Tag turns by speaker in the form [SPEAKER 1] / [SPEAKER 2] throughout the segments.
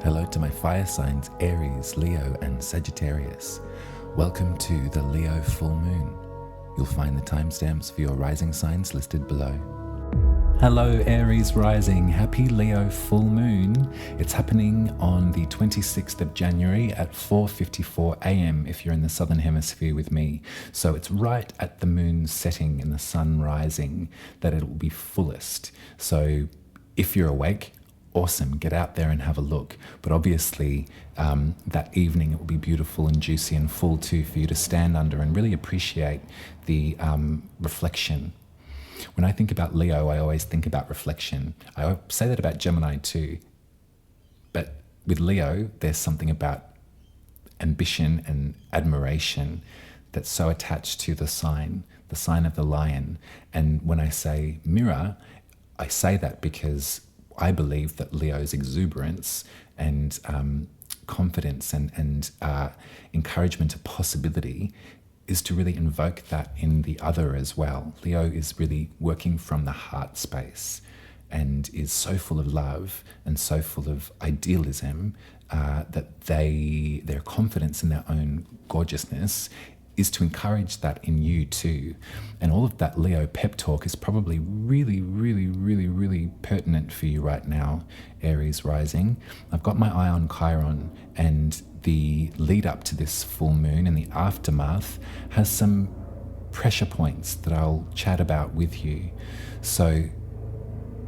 [SPEAKER 1] Hello to my fire signs Aries, Leo and Sagittarius. Welcome to the Leo full moon. You'll find the timestamps for your rising signs listed below. Hello Aries Rising, happy Leo full moon. It's happening on the 26th of January at 4:54 a.m. if you're in the southern hemisphere with me. So it's right at the moon's setting and the sun rising that it will be fullest. So if you're awake, awesome, get out there and have a look. But obviously that evening it will be beautiful and juicy and full too for you to stand under and really appreciate the reflection. When I think about Leo, I always think about reflection. I say that about Gemini too. But with Leo, there's something about ambition and admiration that's so attached to the sign of the lion. And when I say mirror, I say that because I believe that Leo's exuberance and confidence and encouragement of possibility is to really invoke that in the other as well. Leo is really working from the heart space and is so full of love and so full of idealism that their confidence in their own gorgeousness is to encourage that in you too. And all of that Leo pep talk is probably really, really, really, really pertinent for you right now, Aries Rising. I've got my eye on Chiron, and the lead up to this full moon and the aftermath has some pressure points that I'll chat about with you. So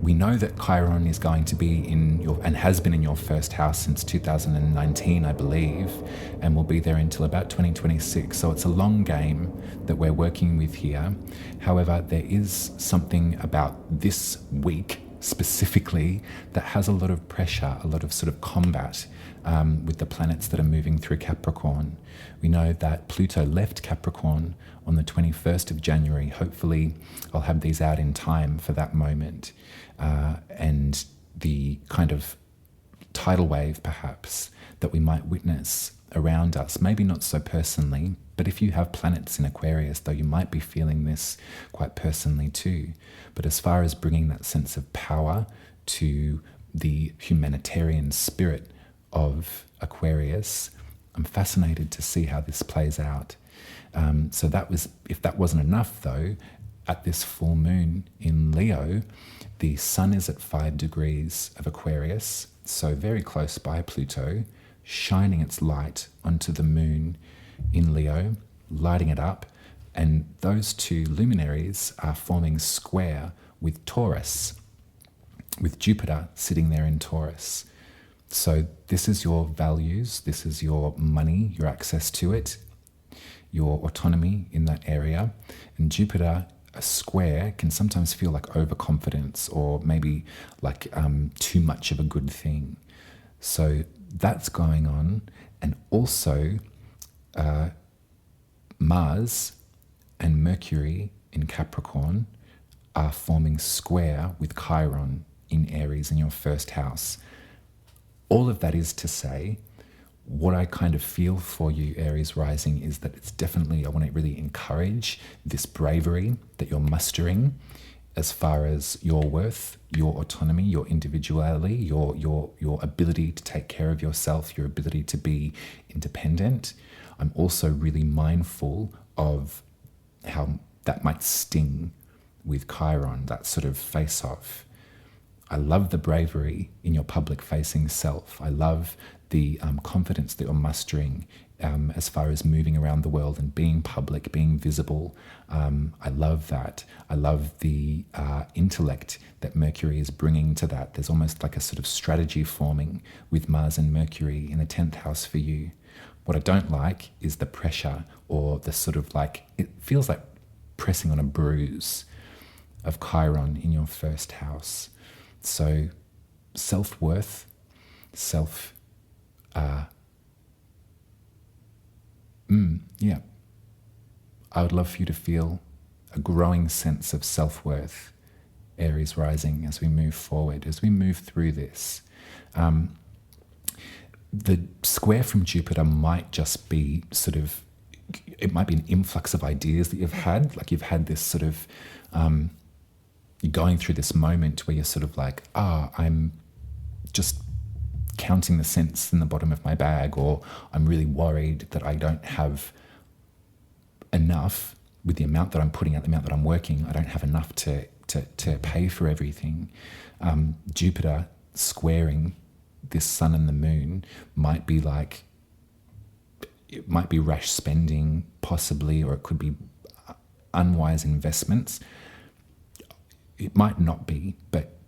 [SPEAKER 1] we know that Chiron is going to be in your, and has been in your first house since 2019, I believe, and will be there until about 2026. So it's a long game that we're working with here. However, there is something about this week specifically that has a lot of pressure, a lot of sort of combat with the planets that are moving through Capricorn. We know that Pluto left Capricorn on the 21st of January. Hopefully I'll have these out in time for that moment. And the kind of tidal wave perhaps that we might witness around us, maybe not so personally, but if you have planets in Aquarius, though, you might be feeling this quite personally too. But as far as bringing that sense of power to the humanitarian spirit of Aquarius, I'm fascinated to see how this plays out. So that was, if that wasn't enough though, at this full moon in Leo, the sun is at 5 degrees of Aquarius, so very close by Pluto, shining its light onto the moon in Leo, lighting it up, and those two luminaries are forming square with Taurus, with Jupiter sitting there in Taurus. So this is your values, this is your money, your access to it, your autonomy in that area, and Jupiter, a square, can sometimes feel like overconfidence or maybe like too much of a good thing. So that's going on. And also Mars and Mercury in Capricorn are forming square with Chiron in Aries in your first house. All of that is to say, what I kind of feel for you, Aries Rising, is that it's definitely, I want to really encourage this bravery that you're mustering as far as your worth, your autonomy, your individuality, your ability to take care of yourself, your ability to be independent. I'm also really mindful of how that might sting with Chiron, that sort of face-off. I love the bravery in your public-facing self. I love the confidence that you're mustering as far as moving around the world and being public, being visible. I love that. I love the intellect that Mercury is bringing to that. There's almost like a sort of strategy forming with Mars and Mercury in the 10th house for you. What I don't like is the pressure, or the sort of like, it feels like pressing on a bruise of Chiron in your first house. So self-worth, I would love for you to feel a growing sense of self-worth, Aries Rising, as we move forward, as we move through this. The square from Jupiter might just be sort of, it might be an influx of ideas that you've had, like you've had this sort of, you're going through this moment where you're sort of like, I'm just counting the cents in the bottom of my bag, or I'm really worried that I don't have enough with the amount that I'm putting out, the amount that I'm working. I don't have enough to pay for everything. Jupiter squaring this sun and the moon might be like, it might be rash spending possibly, or it could be unwise investments. It might not be, but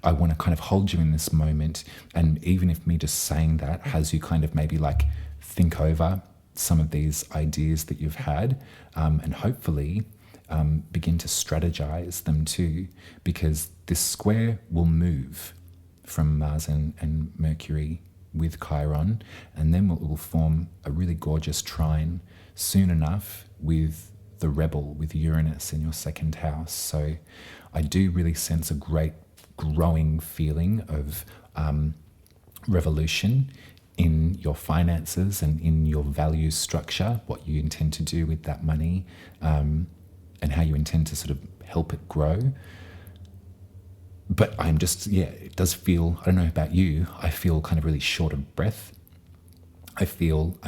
[SPEAKER 1] I want to kind of hold you in this moment. And even if me just saying that has you kind of maybe like think over some of these ideas that you've had, and hopefully begin to strategize them too, because this square will move from Mars and Mercury with Chiron, and then it will form a really gorgeous trine soon enough with the rebel, with Uranus in your second house. So I do really sense a great growing feeling of revolution in your finances and in your value structure, what you intend to do with that money, and how you intend to sort of help it grow. But I'm just, it does feel, I don't know about you, I feel kind of really short of breath. I feel,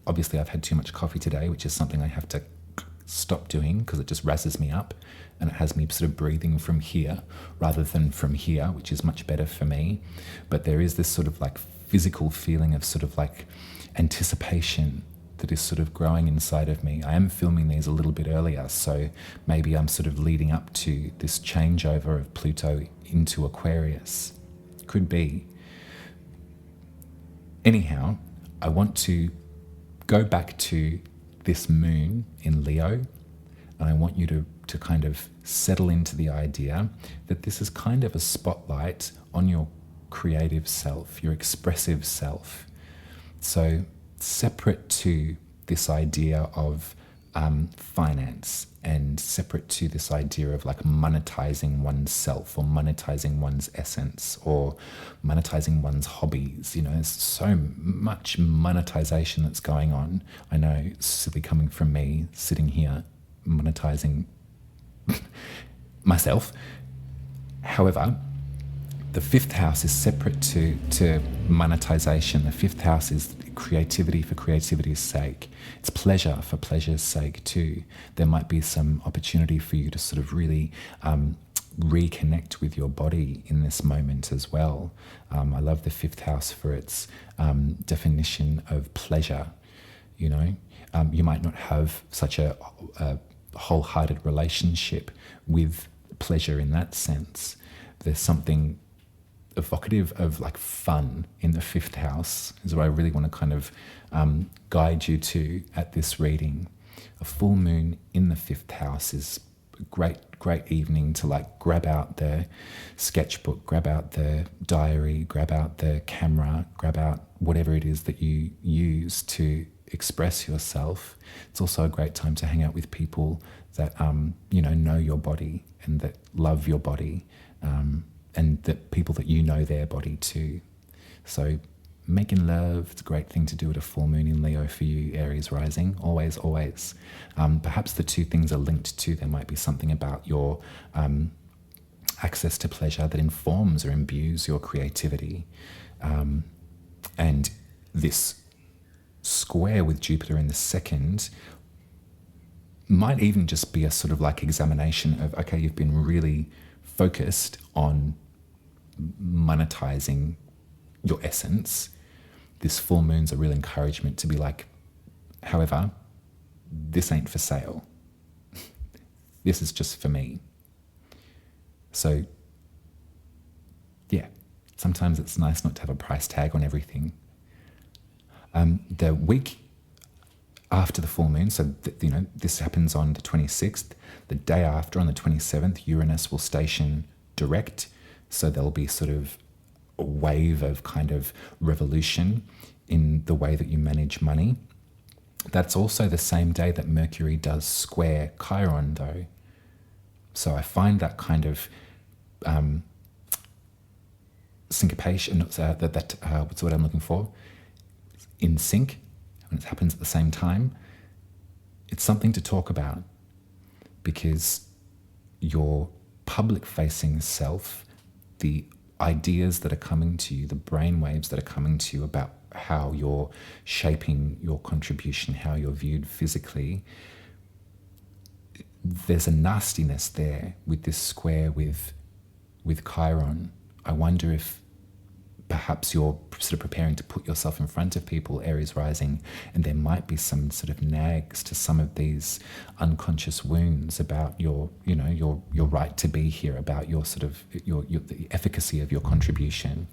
[SPEAKER 1] obviously I've had too much coffee today, which is something I have to stop doing because it just razzes me up and it has me sort of breathing from here rather than from here, which is much better for me. But there is this sort of like physical feeling of sort of like anticipation that is sort of growing inside of me. I am filming these a little bit earlier, so maybe I'm sort of leading up to this changeover of Pluto into Aquarius. Could be. Anyhow, I want to go back to this moon in Leo, and I want you to kind of settle into the idea that this is kind of a spotlight on your creative self, your expressive self. So separate to this idea of finance, and separate to this idea of like monetizing oneself or monetizing one's essence or monetizing one's hobbies. You know, there's so much monetization that's going on. I know, it's silly coming from me sitting here monetizing myself. However, the fifth house is separate to monetization. The fifth house is creativity for creativity's sake. It's pleasure for pleasure's sake too. There might be some opportunity for you to sort of really reconnect with your body in this moment as well. I love the fifth house for its definition of pleasure. You know, you might not have such a wholehearted relationship with pleasure in that sense. There's something evocative of like fun in the fifth house is what I really want to kind of guide you to at this reading. A full moon in the fifth house is a great evening to like grab out the sketchbook, grab out the diary, grab out the camera, grab out whatever it is that you use to express yourself. It's also a great time to hang out with people that know your body and that love your body, and the people that you know their body too. So making love, it's a great thing to do at a full moon in Leo for you, Aries Rising, always, always. Perhaps the two things are linked too. There might be something about your access to pleasure that informs or imbues your creativity. And this square with Jupiter in the second might even just be a sort of like examination of, okay, you've been really focused on monetizing your essence. This full moon's a real encouragement to be like, however, this ain't for sale. This is just for me. So yeah, sometimes it's nice not to have a price tag on everything. The week after the full moon, so this happens on the 26th, the day after, on the 27th, Uranus will station direct. So there'll be sort of a wave of kind of revolution in the way that you manage money. That's also the same day that Mercury does square Chiron though. So I find that kind of syncopation, what's the word I'm looking for? In sync, when it happens at the same time. It's something to talk about because your public-facing self, the ideas that are coming to you, the brainwaves that are coming to you about how you're shaping your contribution, how you're viewed physically, there's a nastiness there with this square with Chiron. I wonder if perhaps you're sort of preparing to put yourself in front of people, Aries rising, and there might be some sort of nags to some of these unconscious wounds about your right to be here, about your sort of the efficacy of your contribution.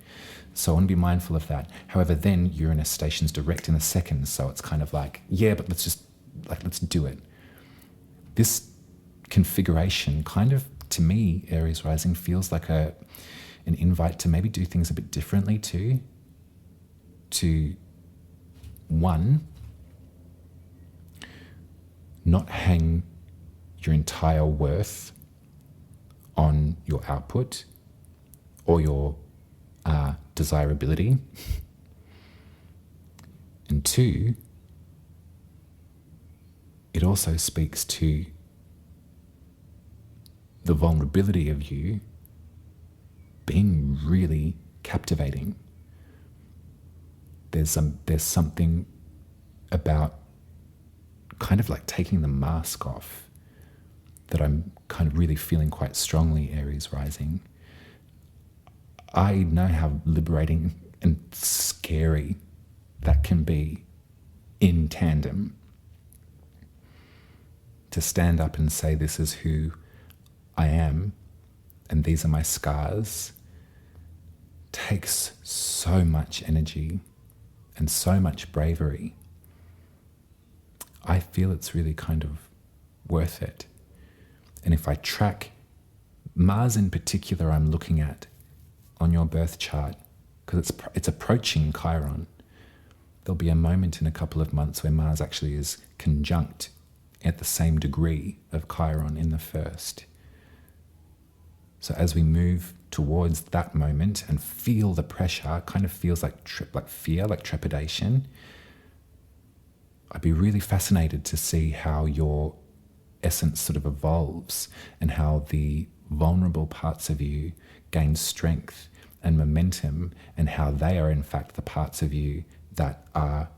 [SPEAKER 1] So I want to be mindful of that. However, then Uranus stations direct in the second, so it's kind of like, yeah, but let's do it. This configuration kind of, to me, Aries rising, feels like an invite to maybe do things a bit differently too. To, one, not hang your entire worth on your output or your desirability. And two, it also speaks to the vulnerability of you being really captivating. There's something about kind of like taking the mask off that I'm kind of really feeling quite strongly, Aries rising. I know how liberating and scary that can be in tandem. To stand up and say, this is who I am, and these are my scars, takes so much energy and so much bravery. I feel it's really kind of worth it. And if I track Mars in particular, I'm looking at on your birth chart, because it's approaching Chiron. There'll be a moment in a couple of months where Mars actually is conjunct at the same degree of Chiron in the first. So as we move towards that moment and feel the pressure, it kind of feels like fear, like trepidation. I'd be really fascinated to see how your essence sort of evolves and how the vulnerable parts of you gain strength and momentum, and how they are in fact the parts of you that are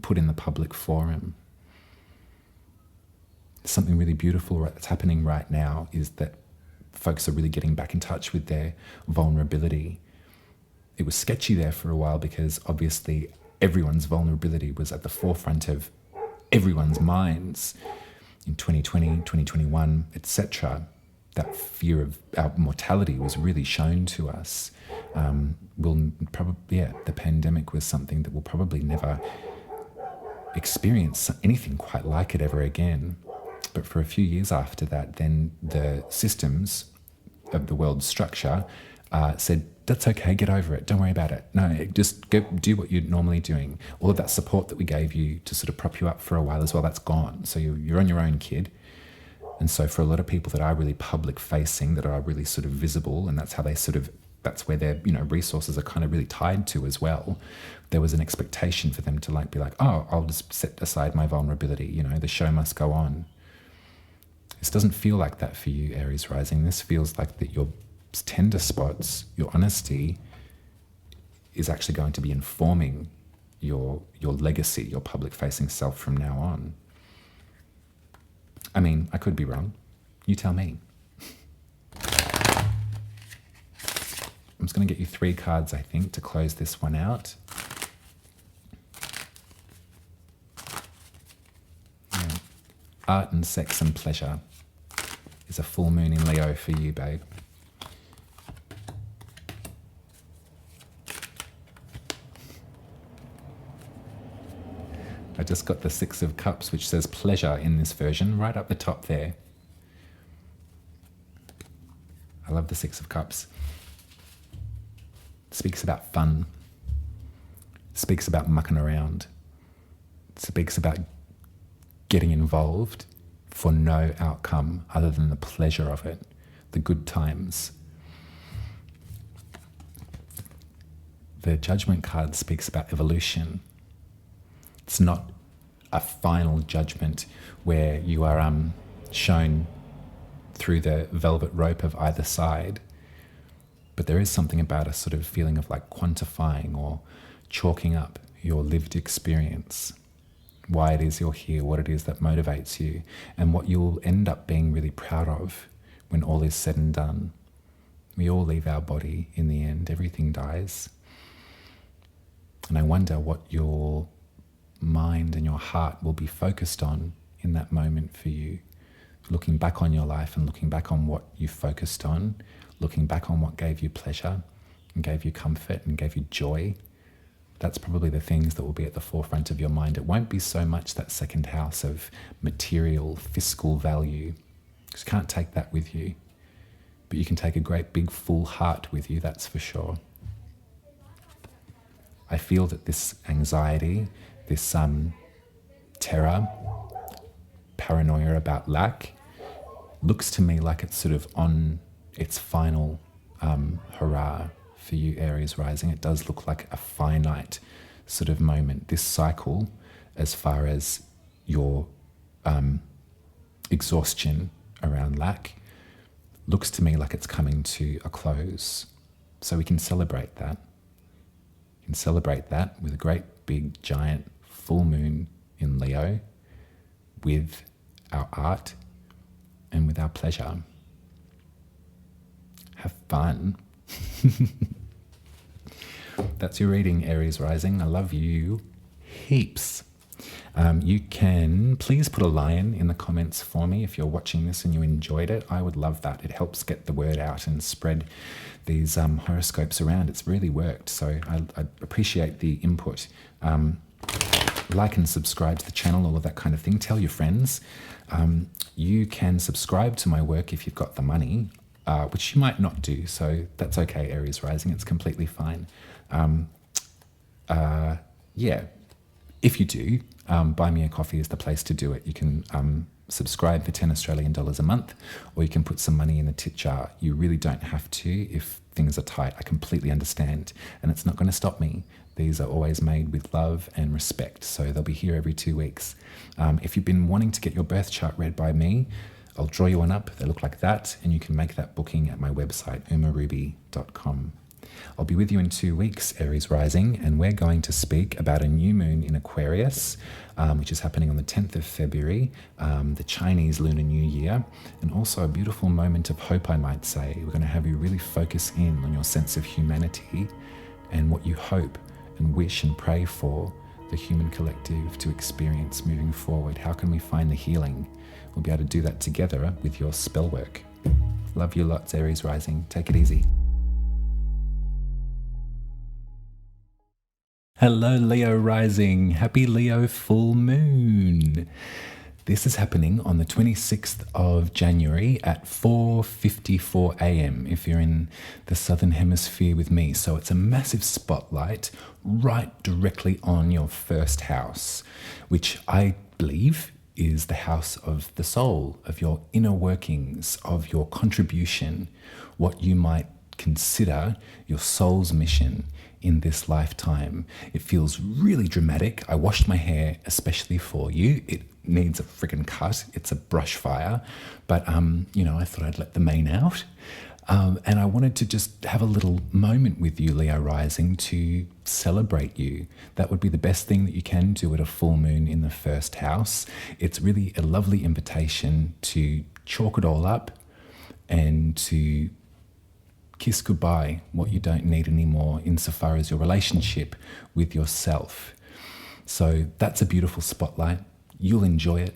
[SPEAKER 1] put in the public forum. Something really beautiful that's happening right now is that folks are really getting back in touch with their vulnerability. It was sketchy there for a while because obviously everyone's vulnerability was at the forefront of everyone's minds in 2020, 2021, etc. That fear of our mortality was really shown to us. The pandemic was something that we'll probably never experience anything quite like it ever again. But for a few years after that, then the systems of the world's structure said, that's okay, get over it, don't worry about it. No, just go do what you're normally doing. All of that support that we gave you to sort of prop you up for a while as well, that's gone. So you're on your own, kid. And so for a lot of people that are really public facing, that are really sort of visible, and that's how they that's where their resources are kind of really tied to as well, there was an expectation for them to be like, oh, I'll just set aside my vulnerability, the show must go on. This doesn't feel like that for you, Aries rising. This feels like that your tender spots, your honesty, is actually going to be informing your legacy, your public-facing self from now on. I mean, I could be wrong. You tell me. I'm just going to get you 3 cards, I think, to close this one out. Yeah. Art and sex and pleasure is a full moon in Leo for you, babe. I just got the 6 of Cups, which says pleasure in this version, right up the top there. I love the 6 of Cups. It speaks about fun. It speaks about mucking around. It speaks about getting involved for no outcome other than the pleasure of it, the good times. The Judgment card speaks about evolution. It's not a final judgment where you are shown through the velvet rope of either side, But there is something about a sort of feeling of like quantifying or chalking up your lived experience, why it is you're here, what it is that motivates you, and what you'll end up being really proud of when all is said and done. We all leave our body in the end, everything dies. And I wonder what your mind and your heart will be focused on in that moment for you. Looking back on your life and looking back on what you focused on, looking back on what gave you pleasure and gave you comfort and gave you joy. That's probably the things that will be at the forefront of your mind. It won't be so much that second house of material, fiscal value, because you can't take that with you. But you can take a great big full heart with you, that's for sure. I feel that this anxiety, this terror, paranoia about lack, looks to me like it's sort of on its final hurrah for you, Aries Rising. It does look like a finite sort of moment. This cycle, as far as your exhaustion around lack, looks to me like it's coming to a close. So we can celebrate that. We can celebrate that with a great big giant full moon in Leo, with our art and with our pleasure. Have fun. That's your reading, Aries Rising. I love you heaps. You can please put a lion in the comments for me if you're watching this and you enjoyed it. I would love that. It helps get the word out and spread these horoscopes around. It's really worked, so I appreciate the input. Like and subscribe to the channel, all of that kind of thing. Tell your friends. You can subscribe to my work if you've got the money, which you might not do, so that's okay, Aries Rising. It's completely fine. Yeah, if you do, Buy Me a Coffee is the place to do it. You can subscribe for 10 Australian dollars a month, or you can put some money in the tip jar. You really don't have to if things are tight. I completely understand, and it's not going to stop me. These are always made with love and respect, so they'll be here every 2 weeks. If you've been wanting to get your birth chart read by me, I'll draw you one up. They look like that, and you can make that booking at my website, umaruby.com. I'll be with you in 2 weeks, Aries Rising, and we're going to speak about a new moon in Aquarius, which is happening on the 10th of February, the Chinese Lunar New Year, and also a beautiful moment of hope, I might say. We're going to have you really focus in on your sense of humanity and what you hope and wish and pray for the human collective to experience moving forward. How can we find the healing? We'll be able to do that together with your spell work. Love you lots, Aries Rising. Take it easy. Hello, Leo Rising. Happy Leo full moon. This is happening on the 26th of January at 4:54 a.m. if you're in the Southern Hemisphere with me. So it's a massive spotlight right directly on your first house, which I believe is the house of the soul, of your inner workings, of your contribution, what you might consider your soul's mission in this lifetime. It feels really dramatic. I washed my hair especially for you. It needs a friggin' cut. It's a brush fire, but I thought I'd let the mane out. And I wanted to just have a little moment with you, Leo Rising, to celebrate you. That would be the best thing that you can do at a full moon in the first house. It's really a lovely invitation to chalk it all up and to kiss goodbye what you don't need anymore insofar as your relationship with yourself. So that's a beautiful spotlight. You'll enjoy it.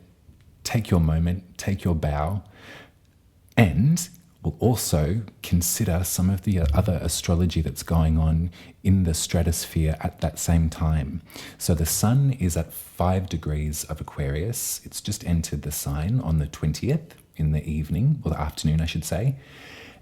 [SPEAKER 1] Take your moment, take your bow, and we'll also consider some of the other astrology that's going on in the stratosphere at that same time. So the sun is at 5 degrees of Aquarius. It's just entered the sign on the 20th in the evening, or the afternoon, I should say.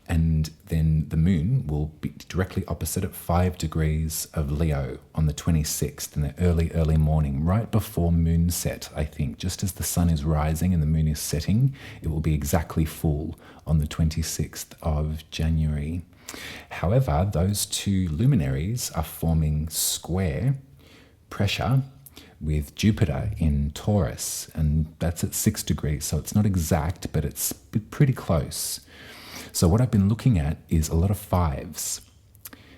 [SPEAKER 1] And then the moon will be directly opposite at 5 degrees of Leo on the 26th in the early morning, right before moonset, I think. Just as the sun is rising and the moon is setting, it will be exactly full on the 26th of January. However, those two luminaries are forming square pressure with Jupiter in Taurus, and that's at 6 degrees, so it's not exact, but it's pretty close. So what I've been looking at is a lot of fives.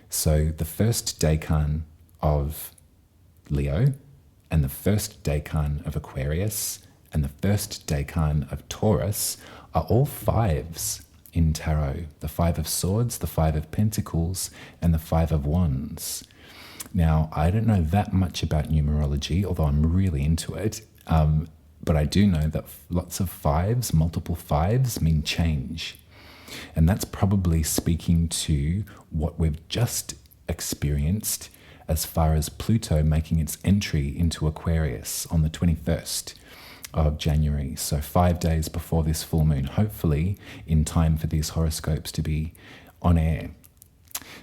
[SPEAKER 1] So the first decan of Leo and the first decan of Aquarius and the first decan of Taurus are all fives in tarot. The Five of Swords, the Five of Pentacles, and the Five of Wands. Now, I don't know that much about numerology, although I'm really into it. But I do know that lots of fives, multiple fives, mean change. And that's probably speaking to what we've just experienced as far as Pluto making its entry into Aquarius on the 21st of January. So 5 days before this full moon, hopefully in time for these horoscopes to be on air.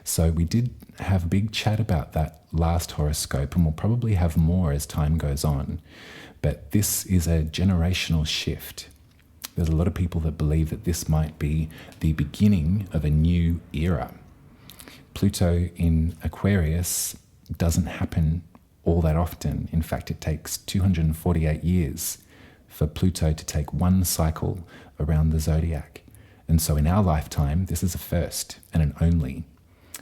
[SPEAKER 1] So we did have a big chat about that last horoscope, and we'll probably have more as time goes on. But this is a generational shift. There's a lot of people that believe that this might be the beginning of a new era. Pluto in Aquarius doesn't happen all that often. In fact, it takes 248 years for Pluto to take one cycle around the zodiac. And so in our lifetime, this is a first and an only.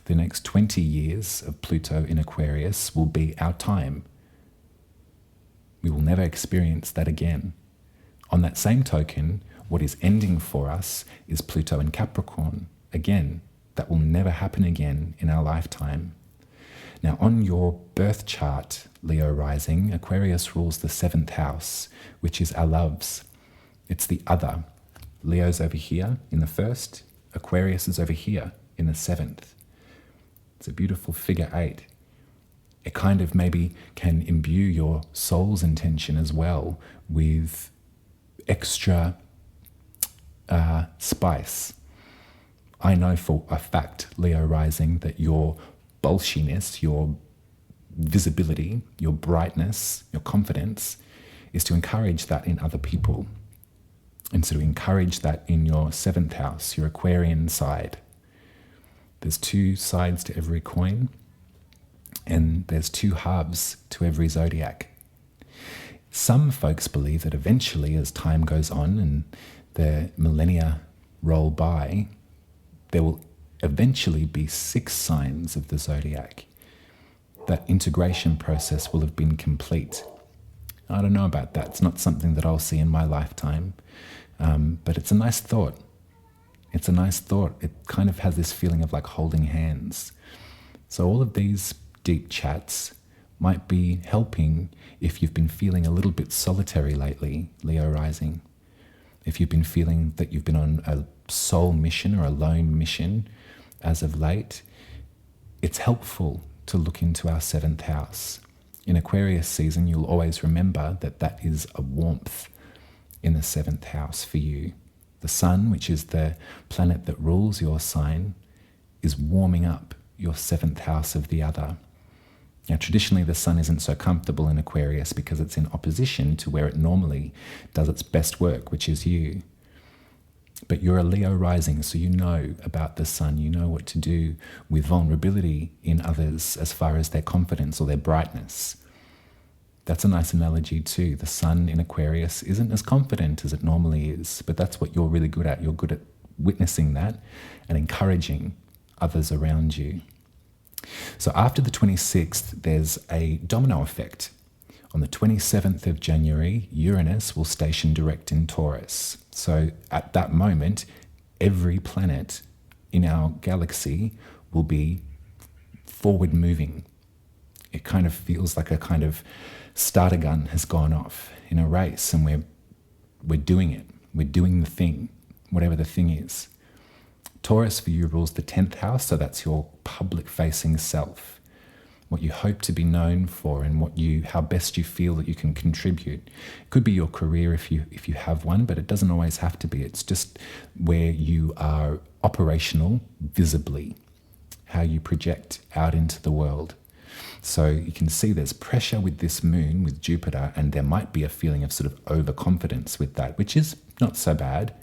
[SPEAKER 1] The next 20 years of Pluto in Aquarius will be our time. We will never experience that again. On that same token, what is ending for us is Pluto in Capricorn. Again, that will never happen again in our lifetime. Now, on your birth chart, Leo rising, Aquarius rules the 7th house, which is our loves. It's the other. Leo's over here in the 1st, Aquarius is over here in the 7th. It's a beautiful figure 8. It kind of maybe can imbue your soul's intention as well with extra spice. I know for a fact, Leo rising, that your bolshiness, your visibility, your brightness, your confidence is to encourage that in other people. And so to encourage that in your 7th house, your Aquarian side. There's 2 sides to every coin, and there's 2 halves to every zodiac. Some folks believe that eventually, as time goes on and the millennia roll by, there will eventually be 6 signs of the zodiac. That integration process will have been complete. I don't know about that. It's not something that I'll see in my lifetime, but it's a nice thought. It's a nice thought. It kind of has this feeling of like holding hands. So all of these deep chats might be helping if you've been feeling a little bit solitary lately, Leo rising. If you've been feeling that you've been on a soul mission or a lone mission as of late, it's helpful to look into our 7th house. In Aquarius season, you'll always remember that that is a warmth in the 7th house for you. The sun, which is the planet that rules your sign, is warming up your 7th house of the other. Now, traditionally, the sun isn't so comfortable in Aquarius because it's in opposition to where it normally does its best work, which is you. But you're a Leo rising, so you know about the sun. You know what to do with vulnerability in others as far as their confidence or their brightness. That's a nice analogy too. The sun in Aquarius isn't as confident as it normally is, but that's what you're really good at. You're good at witnessing that and encouraging others around you. So after the 26th, there's a domino effect. On the 27th of January, Uranus will station direct in Taurus. So at that moment, every planet in our galaxy will be forward moving. It kind of feels like a kind of starter gun has gone off in a race, and we're doing it. We're doing the thing, whatever the thing is. Taurus for you rules the 10th house, so that's your public-facing self, what you hope to be known for, and how best you feel that you can contribute. It could be your career if you have one, but it doesn't always have to be. It's just where you are operational visibly, how you project out into the world. So you can see there's pressure with this moon, with Jupiter, and there might be a feeling of sort of overconfidence with that, which is not so bad,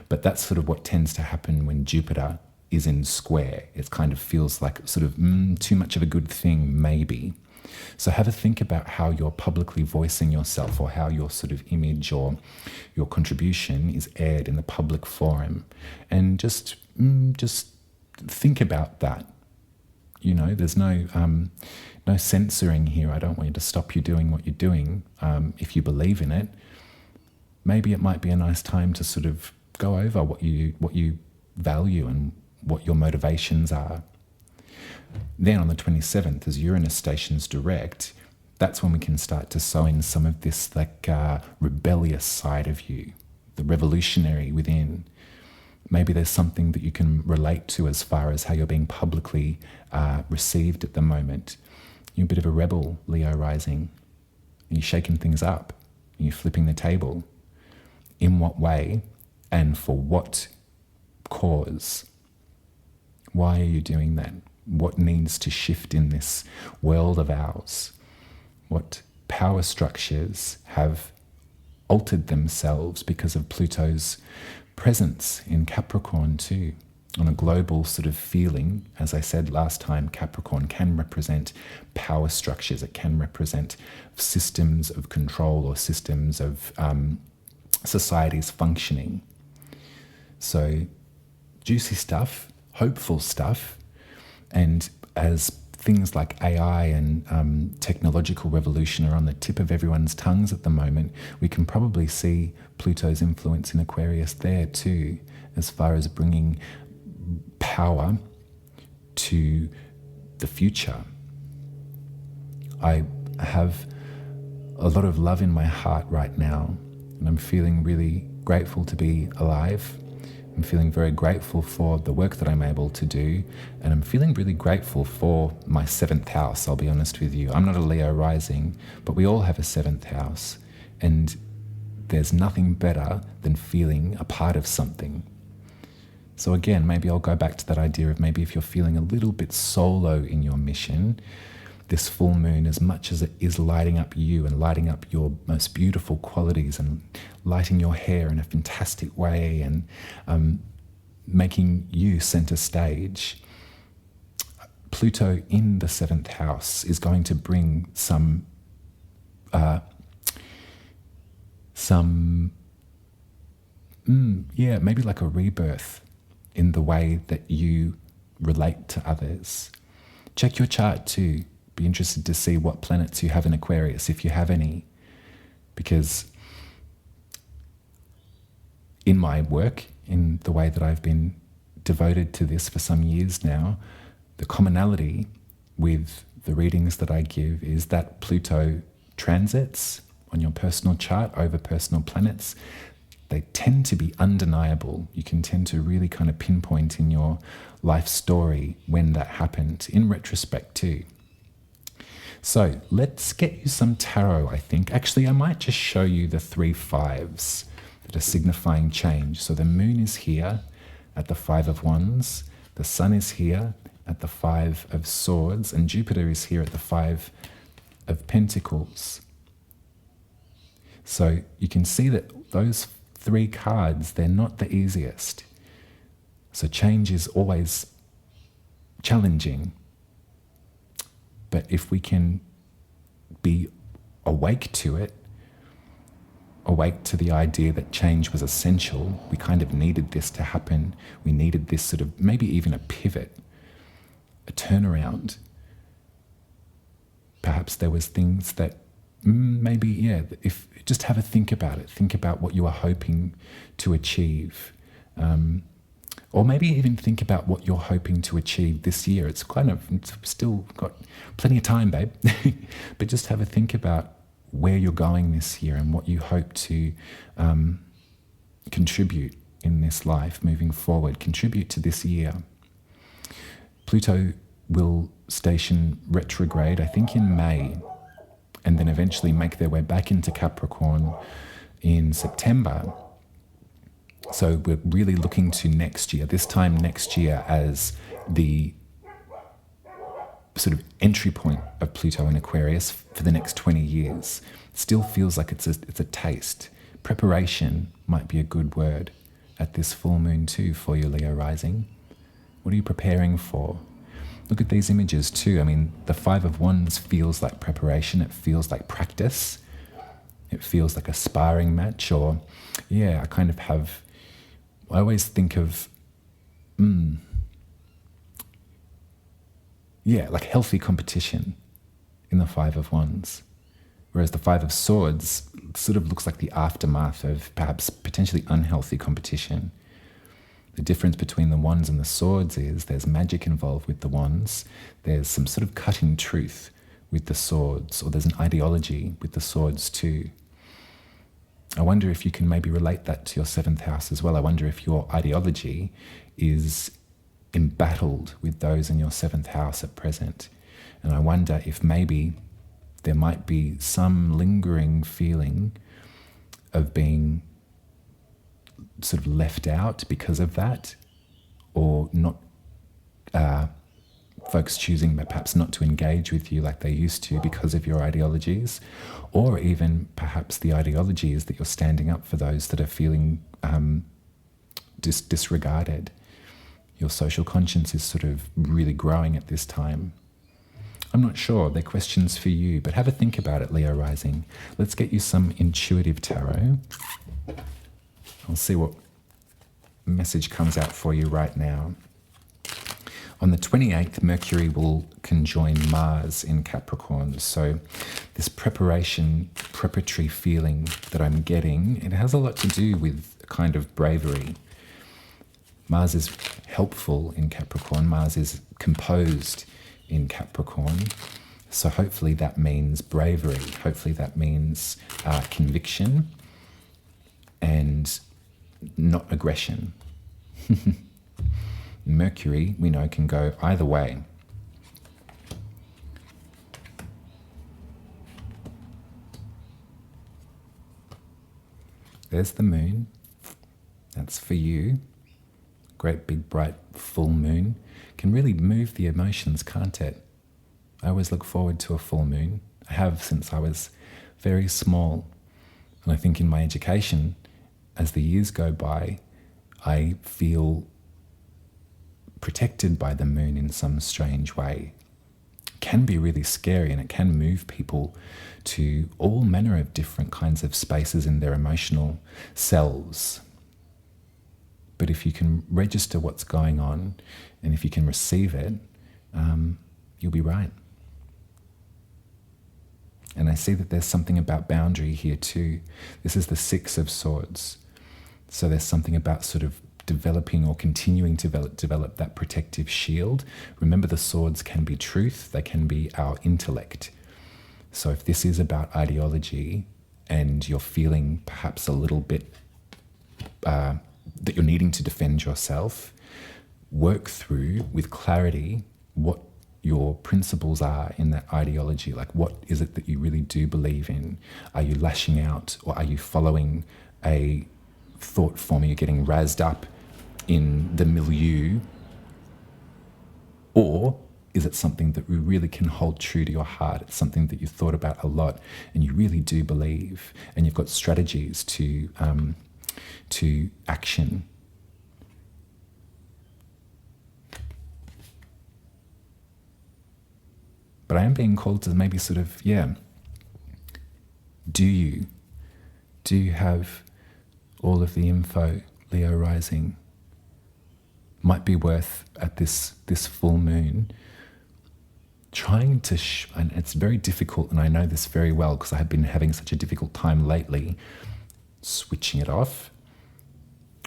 [SPEAKER 1] but that's sort of what tends to happen when Jupiter is in square. It kind of feels like sort of too much of a good thing, maybe. So have a think about how you're publicly voicing yourself, or how your sort of image or your contribution is aired in the public forum, and just just think about that. There's no censoring here. I don't want you to stop you doing what you're doing. If you believe in it, maybe it might be a nice time to sort of go over what you value and what your motivations are. Then on the 27th, as Uranus stations direct, that's when we can start to sow in some of this rebellious side of you, the revolutionary within. Maybe there's something that you can relate to as far as how you're being publicly received at the moment. You're a bit of a rebel, Leo rising. You're shaking things up. You're flipping the table. In what way and for what cause? Why are you doing that? What needs to shift in this world of ours? What power structures have altered themselves because of Pluto's presence in Capricorn too? On a global sort of feeling, as I said last time, Capricorn can represent power structures. It can represent systems of control or systems of society's functioning. So juicy stuff, hopeful stuff, and as things like AI and technological revolution are on the tip of everyone's tongues at the moment, we can probably see Pluto's influence in Aquarius there too, as far as bringing power to the future. I have a lot of love in my heart right now, and I'm feeling really grateful to be alive. I'm feeling very grateful for the work that I'm able to do, and I'm feeling really grateful for my 7th house, I'll be honest with you. I'm not a Leo rising, but we all have a 7th house, and there's nothing better than feeling a part of something. So again, maybe I'll go back to that idea of maybe if you're feeling a little bit solo in your mission, this full moon, as much as it is lighting up you and lighting up your most beautiful qualities and lighting your hair in a fantastic way and making you center stage, Pluto in the 7th house is going to bring some maybe like a rebirth in the way that you relate to others. Check your chart too. Be interested to see what planets you have in Aquarius, if you have any. Because in my work, in the way that I've been devoted to this for some years now, the commonality with the readings that I give is that Pluto transits on your personal chart over personal planets, they tend to be undeniable. You can tend to really kind of pinpoint in your life story when that happened, in retrospect too. So let's get you some tarot, I think. Actually, I might just show you the 3 5s that are signifying change. So the moon is here at the 5 of Wands, the sun is here at the 5 of Swords, and Jupiter is here at the 5 of Pentacles. So you can see that those 3 cards, they're not the easiest. So change is always challenging. But if we can be awake to it, awake to the idea that change was essential, we kind of needed this to happen. We needed this sort of, maybe even a pivot, a turnaround. Perhaps there was things that if just have a think about it. Think about what you are hoping to achieve. Or maybe even think about what you're hoping to achieve this year. It's still got plenty of time, babe. But just have a think about where you're going this year and what you hope to contribute in this life moving forward. Contribute to this year. Pluto will station retrograde, I think in May, and then eventually make their way back into Capricorn in September. So we're really looking to next year, this time next year, as the sort of entry point of Pluto in Aquarius for the next 20 years. Still feels like it's a taste. Preparation might be a good word at this full moon too for your Leo rising. What are you preparing for? Look at these images too. I mean, the 5 of Wands feels like preparation. It feels like practice. It feels like a sparring match, or I always think of like healthy competition in the Five of Wands. Whereas the Five of Swords sort of looks like the aftermath of perhaps potentially unhealthy competition. The difference between the Wands and the Swords is there's magic involved with the Wands. There's some sort of cutting truth with the Swords, or there's an ideology with the Swords too. I wonder if you can maybe relate that to your 7th house as well. I wonder if your ideology is embattled with those in your 7th house at present. And I wonder if maybe there might be some lingering feeling of being sort of left out because of that, or not, folks choosing perhaps not to engage with you like they used to because of your ideologies, or even perhaps the ideology is that you're standing up for those that are feeling disregarded. Your social conscience is sort of really growing at this time. I'm not sure, they're questions for you, but have a think about it, Leo Rising. Let's get you some intuitive tarot. I'll see what message comes out for you right now. On the 28th, Mercury will conjoin Mars in Capricorn. So this preparatory feeling that I'm getting, it has a lot to do with a kind of bravery. Mars is helpful in Capricorn. Mars is composed in Capricorn. So hopefully that means bravery. Hopefully that means conviction and not aggression. Mercury, we know, can go either way. There's the moon. That's for you. Great big bright full moon. Can really move the emotions, can't it? I always look forward to a full moon. I have since I was very small. And I think in my education, as the years go by, I feel protected by the moon in some strange way. It can be really scary, and it can move people to all manner of different kinds of spaces in their emotional selves. But if you can register what's going on, and if you can receive it, you'll be right. And I see that there's something about boundary here too. This is the 6 of Swords. So there's something about sort of developing or continuing to develop that protective shield. Remember, the swords can be truth, they can be our intellect. So if this is about ideology and you're feeling perhaps a little bit that you're needing to defend yourself, work through with clarity what your principles are in that ideology. Like, what is it that you really do believe in? Are you lashing out, or are you following a thought form? Are you getting razzed up in the milieu? Or is it something that we really can hold true to your heart? It's something that you've thought about a lot and you really do believe, and you've got strategies to action. But I am being called to maybe sort of, do you have all of the info, Leo Rising? Might be worth at this full moon trying to, and it's very difficult, and I know this very well because I have been having such a difficult time lately, switching it off.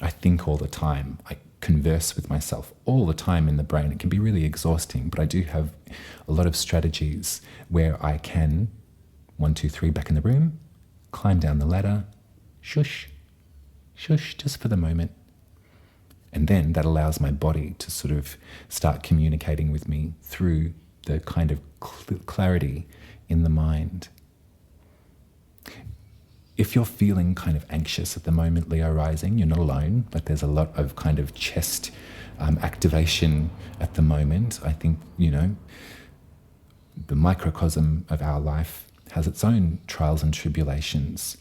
[SPEAKER 1] I think all the time. I converse with myself all the time in the brain. It can be really exhausting, but I do have a lot of strategies where I can, 1, 2, 3, back in the room, climb down the ladder, shush, just for the moment. And then that allows my body to sort of start communicating with me through the kind of clarity in the mind. If you're feeling kind of anxious at the moment, Leo Rising, you're not alone, but there's a lot of kind of chest activation at the moment. I think, the microcosm of our life has its own trials and tribulations.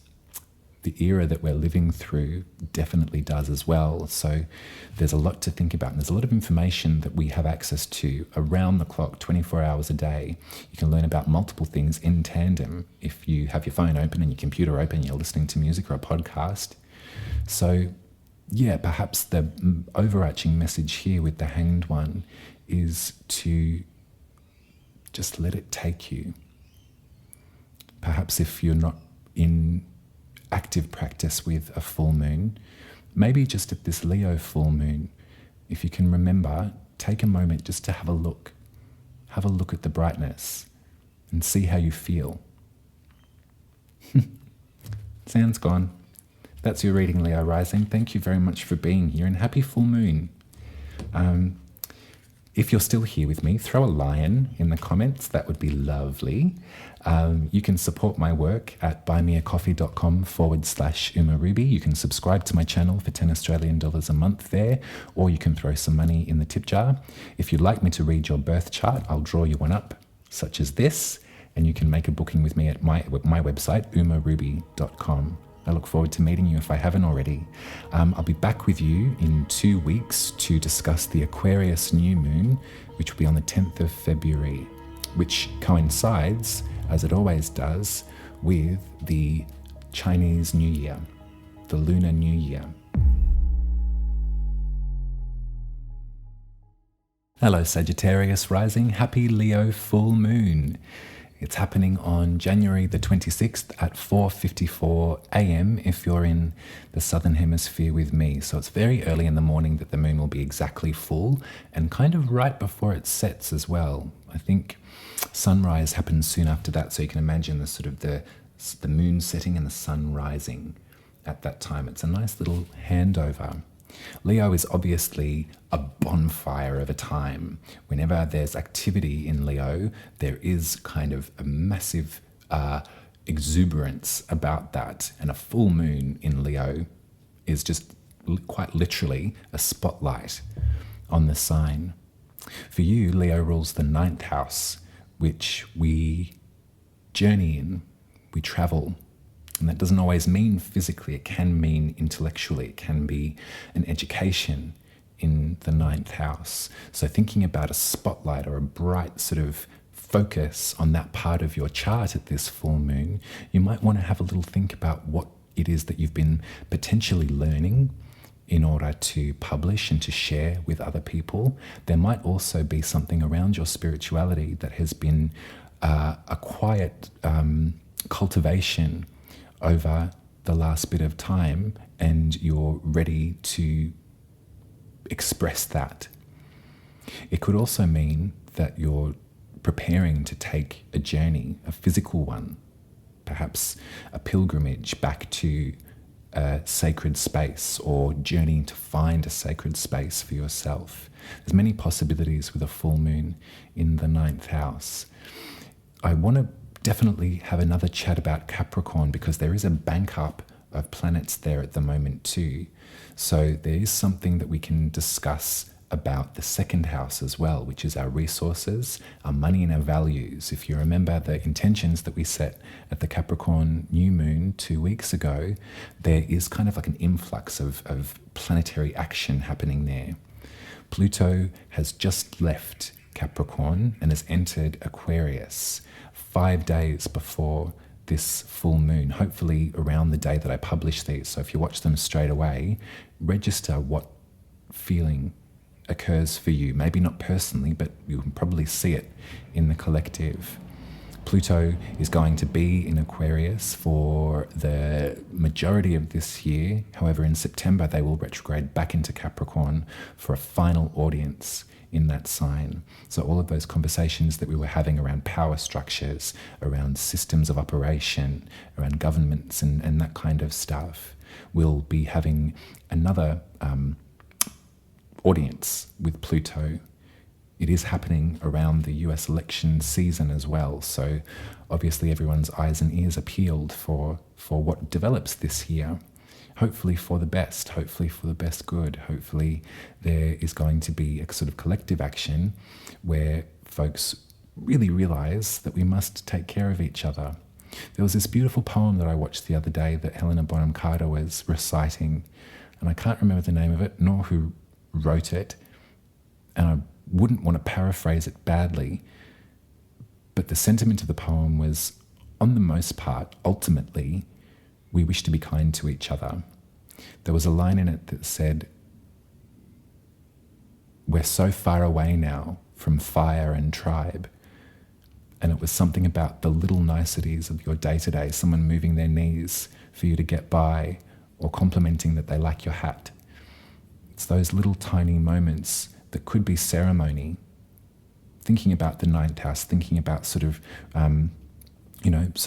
[SPEAKER 1] The era that we're living through definitely does as well. So there's a lot to think about. And there's a lot of information that we have access to around the clock, 24 hours a day. You can learn about multiple things in tandem if you have your phone open and your computer open, you're listening to music or a podcast. So perhaps the overarching message here with the Hanged One is to just let it take you. Perhaps if you're not in active practice with a full moon, maybe just at this Leo full moon, if you can remember, take a moment just to have a look. Have a look at the brightness and see how you feel. Sound's gone. That's your reading, Leo Rising. Thank you very much for being here, and happy full moon. If you're still here with me, throw a lion in the comments. That would be lovely. You can support my work at buymeacoffee.com/umaruby. You can subscribe to my channel for 10 Australian dollars a month there, or you can throw some money in the tip jar. If you'd like me to read your birth chart, I'll draw you one up, such as this, and you can make a booking with me at my website, umaruby.com. I look forward to meeting you if I haven't already. I'll be back with you in 2 weeks to discuss the Aquarius new moon, which will be on the 10th of February, which coincides, as it always does, with the Chinese New Year, the Lunar New Year. Hello, Sagittarius Rising. Happy Leo full moon. It's happening on January the 26th at 4:54 a.m. if you're in the Southern Hemisphere with me. So it's very early in the morning that the moon will be exactly full, and kind of right before it sets as well. I think sunrise happens soon after that, so you can imagine the sort of the moon setting and the sun rising at that time. It's a nice little handover. Leo is obviously a bonfire of a time. Whenever there's activity in Leo, there is kind of a massive exuberance about that. And a full moon in Leo is just quite literally a spotlight on the sign. For you, Leo rules the 9th house, which we journey in, we travel. And that doesn't always mean physically, it can mean intellectually, it can be an education in the 9th house. So thinking about a spotlight or a bright sort of focus on that part of your chart at this full moon, you might want to have a little think about what it is that you've been potentially learning in order to publish and to share with other people. There might also be something around your spirituality that has been a quiet cultivation over the last bit of time, and you're ready to express that. It could also mean that you're preparing to take a journey, a physical one, perhaps a pilgrimage back to a sacred space, or journeying to find a sacred space for yourself. There's many possibilities with a full moon in the 9th house. I want to definitely have another chat about Capricorn, because there is a bank up of planets there at the moment too. So there is something that we can discuss about the 2nd house as well, which is our resources, our money and our values. If you remember the intentions that we set at the Capricorn new moon 2 weeks ago, there is kind of like an influx of planetary action happening there. Pluto has just left Capricorn and has entered Aquarius 5 days before this full moon, hopefully around the day that I publish these. So if you watch them straight away, register what feeling occurs for you. Maybe not personally, but you can probably see it in the collective. Pluto is going to be in Aquarius for the majority of this year. However, in September, they will retrograde back into Capricorn for a final audience in that sign. So all of those conversations that we were having around power structures, around systems of operation, around governments and that kind of stuff, we'll be having another audience with Pluto. It is happening around the US election season as well. So obviously everyone's eyes and ears are peeled for what develops this year. Hopefully for the best, hopefully for the best good. Hopefully there is going to be a sort of collective action where folks really realize that we must take care of each other. There was this beautiful poem that I watched the other day that Helena Bonham Carter was reciting, and I can't remember the name of it nor who wrote it, and I wouldn't want to paraphrase it badly, but the sentiment of the poem was, on the most part, ultimately, we wish to be kind to each other. there was a line in it that said, "We're so far away now from fire and tribe." And it was something about the little niceties of your day-to-day, someone moving their knees for you to get by, or complimenting that they like your hat. It's those little tiny moments that could be ceremony. Thinking about the ninth house, thinking about sort of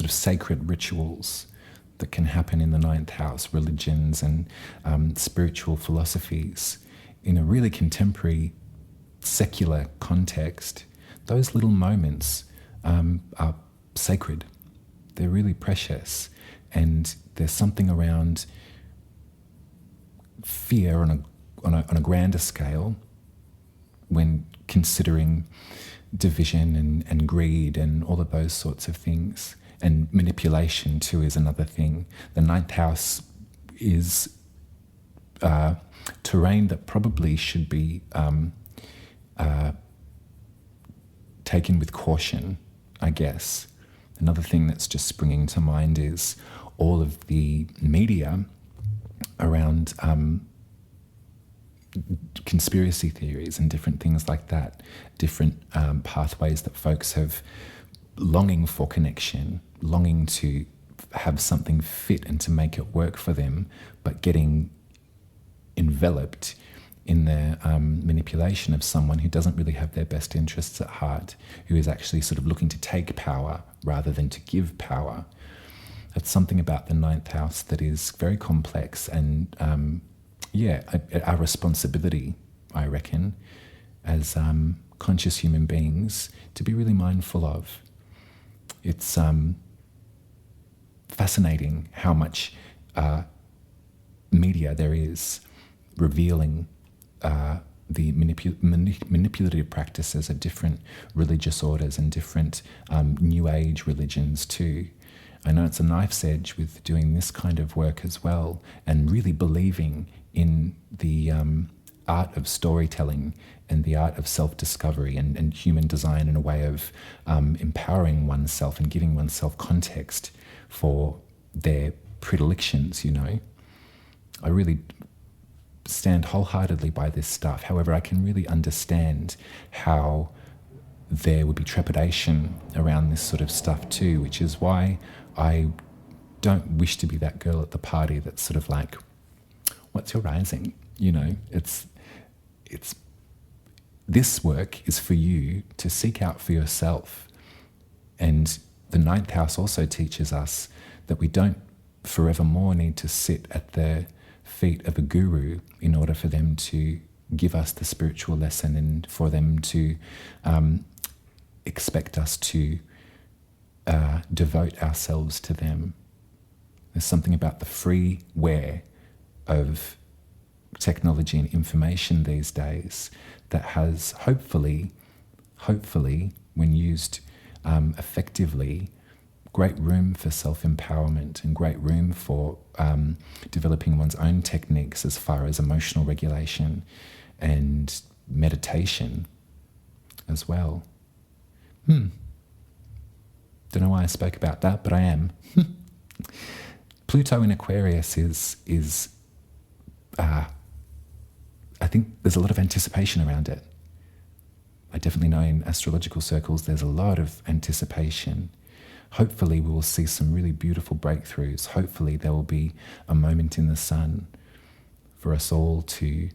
[SPEAKER 1] sacred rituals that can happen in the ninth house, religions and spiritual philosophies in a really contemporary, secular context. Those little moments are sacred. They're really precious, and there's something around fear on a grander scale when considering division and greed and all of those sorts of things. And manipulation too is another thing. The ninth house is terrain that probably should be taken with caution, I guess. Another thing that's just springing to mind is all of the media around conspiracy theories and different things like that, different pathways that folks have, longing for connection, longing to have something fit and to make it work for them, but getting enveloped in their manipulation of someone who doesn't really have their best interests at heart, who is actually sort of looking to take power rather than to give power. It's something about the ninth house that is very complex and our responsibility, I reckon, as conscious human beings to be really mindful of. It's fascinating how much media there is revealing the manipulative practices of different religious orders and different New Age religions too. I know it's a knife's edge with doing this kind of work as well, and really believing in the art of storytelling and the art of self-discovery and human design in a way of empowering oneself and giving oneself context for their predilections, you know. I really stand wholeheartedly by this stuff. However, I can really understand how there would be trepidation around this sort of stuff too, which is why I don't wish to be that girl at the party that's sort of like, what's your rising? You know, it's this work is for you to seek out for yourself. And the ninth house also teaches us that we don't forevermore need to sit at the feet of a guru in order for them to give us the spiritual lesson and for them to expect us to devote ourselves to them. There's something about the freeware of technology and information these days that has hopefully, when used effectively, great room for self-empowerment and great room for developing one's own techniques as far as emotional regulation and meditation as well. Don't know why I spoke about that, but I am. Pluto in Aquarius is I think there's a lot of anticipation around it. I definitely know in astrological circles there's a lot of anticipation. Hopefully we will see some really beautiful breakthroughs. Hopefully there will be a moment in the sun for us all to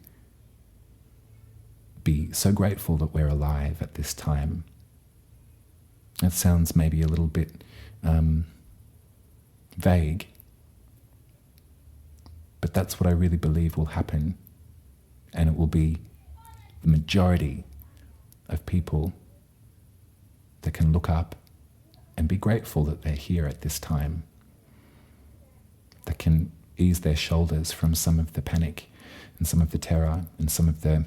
[SPEAKER 1] be so grateful that we're alive at this time. That sounds maybe a little bit vague, but that's what I really believe will happen. And it will be the majority of people that can look up and be grateful that they're here at this time, that can ease their shoulders from some of the panic and some of the terror and some of the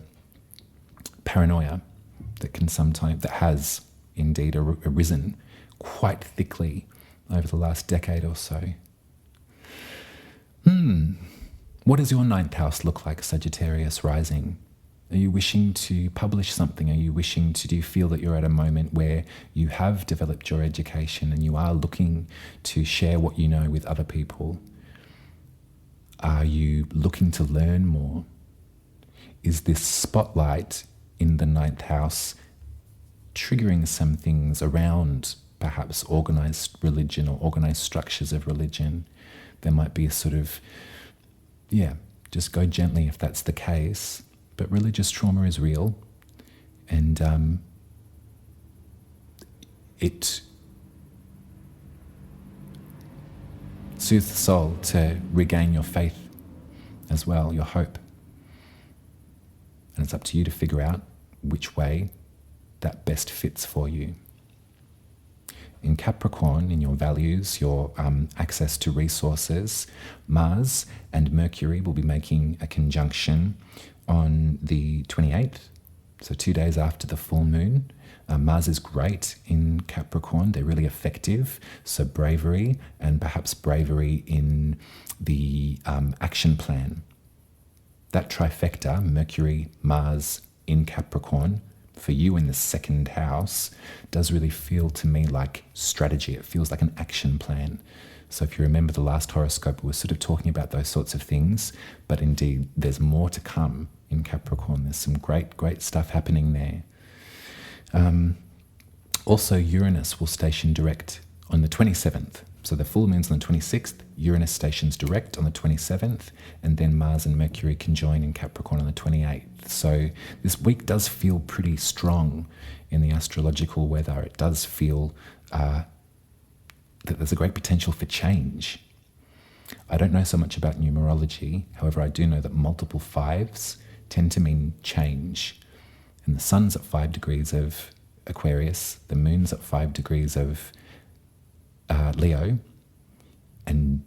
[SPEAKER 1] paranoia that has indeed arisen quite thickly over the last decade or so. What does your ninth house look like, Sagittarius Rising? Are you wishing to publish something? Do you feel that you're at a moment where you have developed your education and you are looking to share what you know with other people? Are you looking to learn more? Is this spotlight in the ninth house triggering some things around perhaps organized religion or organized structures of religion? There might be a sort of, just go gently if that's the case. But religious trauma is real, and it soothes the soul to regain your faith as well, your hope. And it's up to you to figure out which way that best fits for you. In Capricorn, in your values, your access to resources, Mars and Mercury will be making a conjunction on the 28th, so 2 days after the full moon. Mars is great in Capricorn. They're really effective. So bravery, and perhaps bravery in the action plan. That trifecta, Mercury, Mars in Capricorn, for you in the second house, does really feel to me like strategy. It feels like an action plan. So if you remember the last horoscope, we were sort of talking about those sorts of things, but indeed there's more to come in Capricorn. There's some great stuff happening there. Also, Uranus will station direct on the 27th. So the full moon's on the 26th, Uranus stations direct on the 27th, and then Mars and Mercury conjoin in Capricorn on the 28th. So this week does feel pretty strong in the astrological weather. It does feel that there's a great potential for change. I don't know so much about numerology. However, I do know that multiple fives tend to mean change. And the sun's at 5 degrees of Aquarius, the moon's at 5 degrees of Leo, and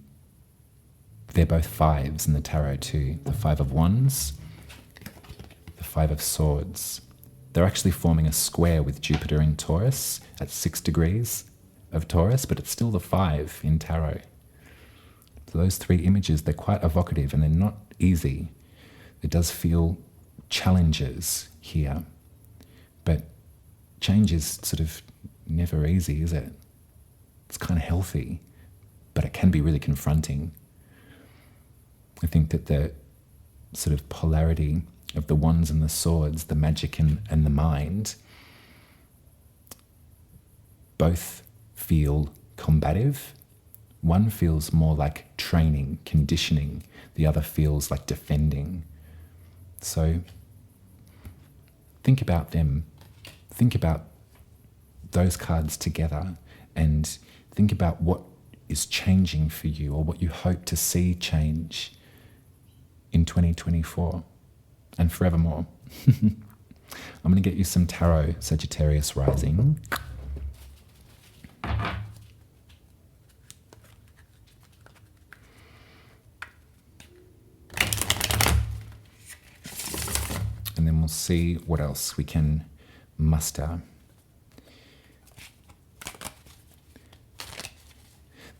[SPEAKER 1] they're both fives in the tarot too. The 5 of Wands, the 5 of Swords. They're actually forming a square with Jupiter in Taurus at 6 degrees of Taurus, but it's still the 5 in tarot. So those three images, they're quite evocative and they're not easy. It does feel challenges here, but change is sort of never easy, is it? It's kind of healthy, but it can be really confronting. I think that the sort of polarity of the wands and the swords, the magic and the mind, both feel combative. One feels more like training, conditioning. The other feels like defending. So think about them. Think about those cards together and think about what is changing for you or what you hope to see change in 2024 and forevermore. I'm going to get you some tarot, Sagittarius Rising. And then we'll see what else we can muster.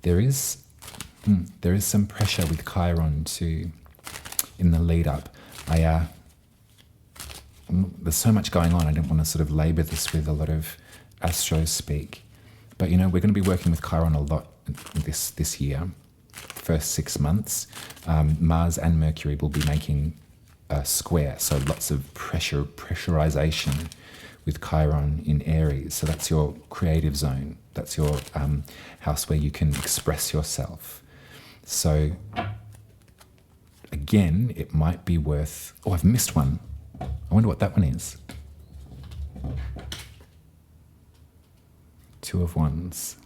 [SPEAKER 1] There is some pressure with Chiron too in the lead up. There's so much going on. I didn't want to sort of labour this with a lot of astro speak, but we're going to be working with Chiron a lot this year. First 6 months, Mars and Mercury will be making a square, so lots of pressurization with Chiron in Aries. So that's your creative zone. That's your house where you can express yourself. So again, it might be worth... Oh, I've missed one. I wonder what that one is. 2 of Wands.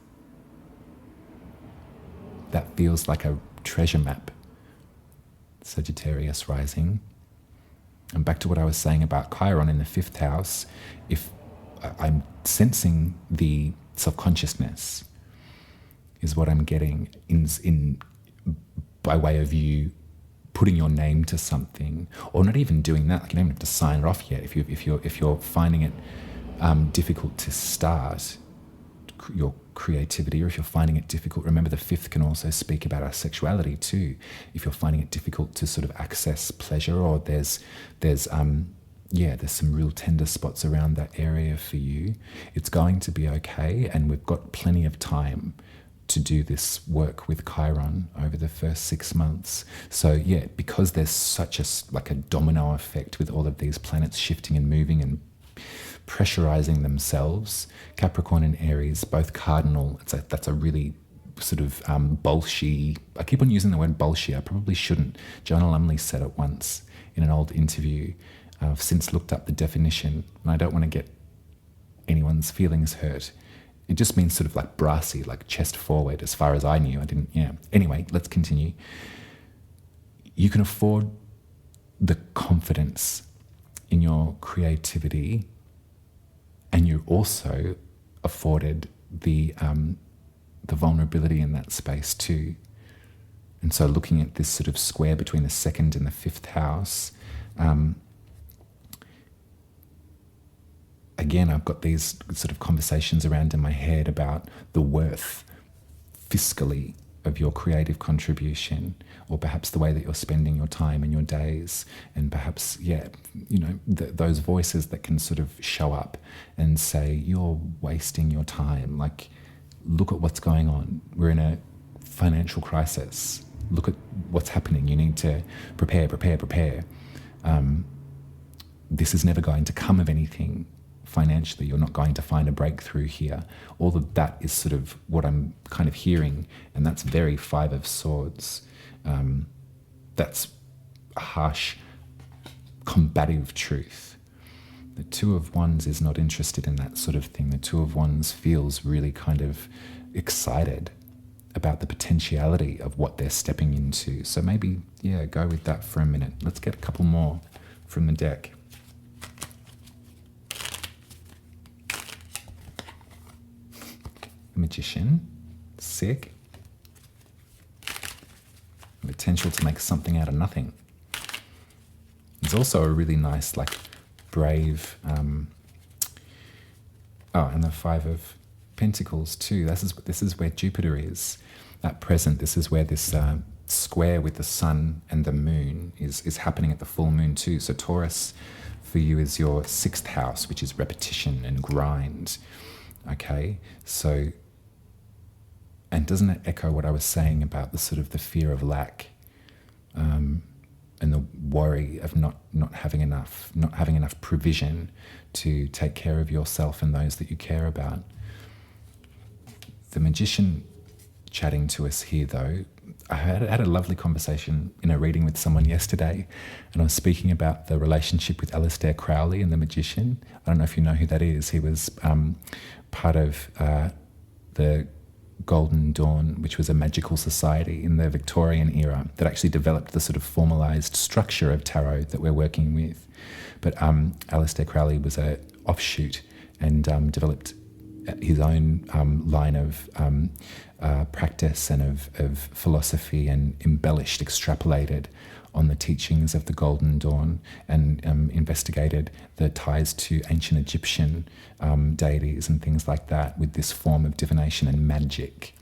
[SPEAKER 1] That feels like a treasure map. Sagittarius Rising. And back to what I was saying about Chiron in the 5th house, if I'm sensing the self-consciousness is what I'm getting in by way of you putting your name to something, or not even doing that. Like, you don't have to sign it off yet. If you're finding it difficult to start your creativity, or if you're finding it difficult, remember the 5th can also speak about our sexuality too. If you're finding it difficult to sort of access pleasure, or there's some real tender spots around that area for you, it's going to be okay, and we've got plenty of time to do this work with Chiron over the first 6 months. So yeah, because there's such a domino effect with all of these planets shifting and moving and pressurizing themselves, Capricorn and Aries, both cardinal. That's a really sort of bolshy. I keep on using the word bolshy. I probably shouldn't. Joanna Lumley said it once in an old interview. I've since looked up the definition, and I don't want to get anyone's feelings hurt. It just means sort of like brassy, like chest forward, as far as I knew. I didn't, yeah. Anyway, let's continue. You can afford the confidence in your creativity, and you're also afforded the vulnerability in that space too. And so looking at this sort of square between the second and the fifth house, again, I've got these sort of conversations around in my head about the worth fiscally of your creative contribution, or perhaps the way that you're spending your time and your days, and perhaps, those voices that can sort of show up and say, you're wasting your time. Like, look at what's going on. We're in a financial crisis. Look at what's happening. You need to prepare. This is never going to come of anything financially. You're not going to find a breakthrough here. All of that is sort of what I'm kind of hearing, and that's very Five of Swords. That's a harsh, combative truth. The Two of Wands is not interested in that sort of thing. The Two of Wands feels really kind of excited about the potentiality of what they're stepping into. So maybe, go with that for a minute. Let's get a couple more from the deck. Magician, sick. Potential to make something out of nothing. There's also a really nice, brave, and the Five of Pentacles too. This is where Jupiter is at present. This is where this square with the sun and the moon is happening at the full moon too. So Taurus for you is your sixth house, which is repetition and grind. Okay, so. And doesn't it echo what I was saying about the sort of the fear of lack, and the worry of not having enough provision to take care of yourself and those that you care about? The Magician chatting to us here, though, I had a lovely conversation in a reading with someone yesterday, and I was speaking about the relationship with Aleister Crowley and the Magician. I don't know if you know who that is. He was part of the Golden Dawn, which was a magical society in the Victorian era that actually developed the sort of formalized structure of tarot that we're working with. But Aleister Crowley was an offshoot and developed his own line of practice and of philosophy, and embellished, extrapolated on the teachings of the Golden Dawn, and investigated the ties to ancient Egyptian deities and things like that with this form of divination and magic.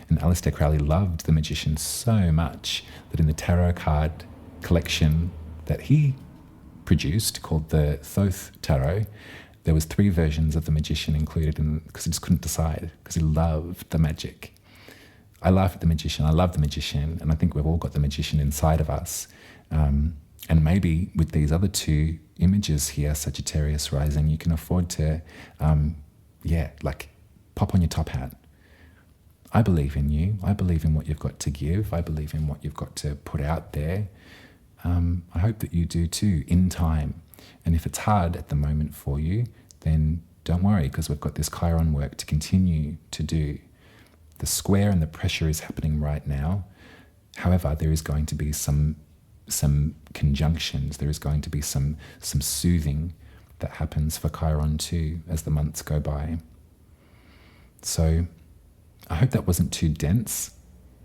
[SPEAKER 1] And Aleister Crowley loved the Magician so much that in the tarot card collection that he produced, called the Thoth Tarot, there was 3 versions of the Magician included, because he just couldn't decide, because he loved the magic. I laugh at the Magician. I love the Magician, and I think we've all got the Magician inside of us. And maybe with these other 2 images here, Sagittarius Rising, you can afford to, pop on your top hat. I believe in you. I believe in what you've got to give. I believe in what you've got to put out there. I hope that you do too, in time. And if it's hard at the moment for you, then don't worry, because we've got this Chiron work to continue to do. The square and the pressure is happening right now. However, there is going to be some conjunctions. There is going to be some soothing that happens for Chiron too as the months go by. So I hope that wasn't too dense,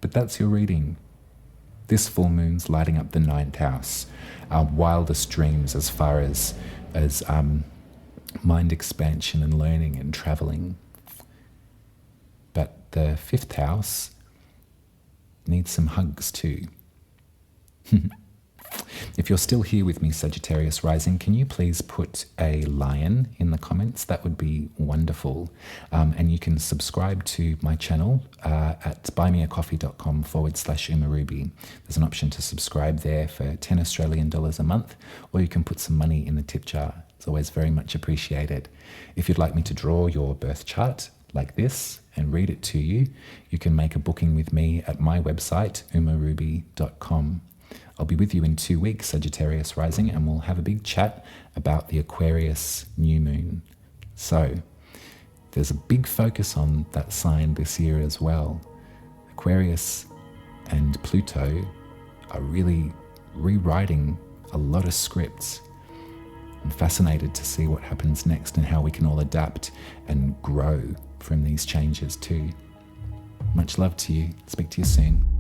[SPEAKER 1] but that's your reading. This full moon's lighting up the 9th house, our wildest dreams as far as mind expansion and learning and traveling. But the 5th house needs some hugs too. If you're still here with me, Sagittarius Rising, can you please put a lion in the comments? That would be wonderful. And you can subscribe to my channel at buymeacoffee.com/umaruby. There's an option to subscribe there for 10 Australian dollars a month, or you can put some money in the tip jar. It's always very much appreciated. If you'd like me to draw your birth chart like this and read it to you, you can make a booking with me at my website, umaruby.com. I'll be with you in 2 weeks, Sagittarius Rising, and we'll have a big chat about the Aquarius new moon. So there's a big focus on that sign this year as well. Aquarius and Pluto are really rewriting a lot of scripts. I'm fascinated to see what happens next and how we can all adapt and grow from these changes too. Much love to you. Speak to you soon.